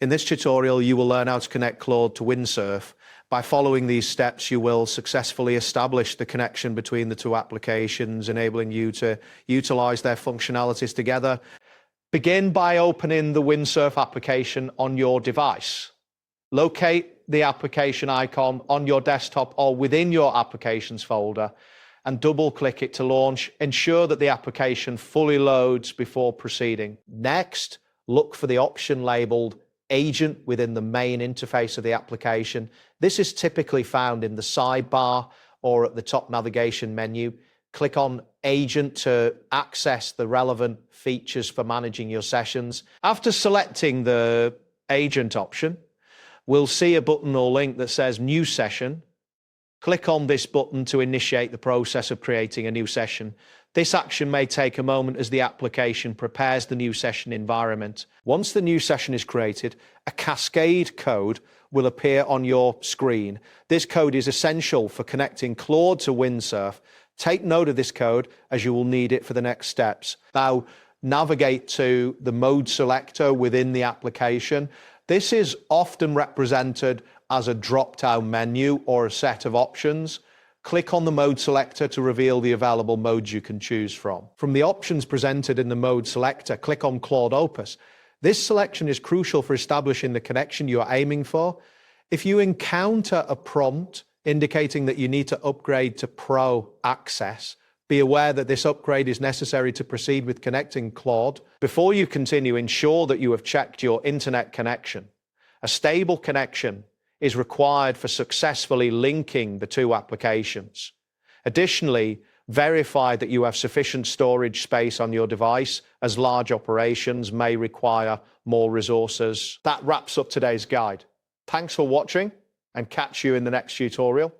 In this tutorial, you will learn how to connect Claude to Windsurf. By following these steps, you will successfully establish the connection between the two applications, enabling you to utilize their functionalities together. Begin by opening the Windsurf application on your device. Locate the application icon on your desktop or within your applications folder and double-click it to launch. Ensure that the application fully loads before proceeding. Next, look for the option labeled Agent within the main interface of the application. This is typically found in the sidebar or at the top navigation menu. Click on Agent to access the relevant features for managing your sessions. After selecting the Agent option, we'll see a button or link that says New Session. Click on this button to initiate the process of creating a new session. This action may take a moment as the application prepares the new session environment. Once the new session is created, a cascade code will appear on your screen. This code is essential for connecting Claude to Windsurf. Take note of this code as you will need it for the next steps. Now, navigate to the mode selector within the application. This is often represented as a drop-down menu or a set of options. Click on the mode selector to reveal the available modes you can choose from. From the options presented in the mode selector, click on Claude Opus. This selection is crucial for establishing the connection you are aiming for. If you encounter a prompt indicating that you need to upgrade to Pro Access, be aware that this upgrade is necessary to proceed with connecting Claude. Before you continue, ensure that you have checked your internet connection. A stable connection is required for successfully linking the two applications. Additionally, verify that you have sufficient storage space on your device, as large operations may require more resources. That wraps up today's guide. Thanks for watching, and catch you in the next tutorial.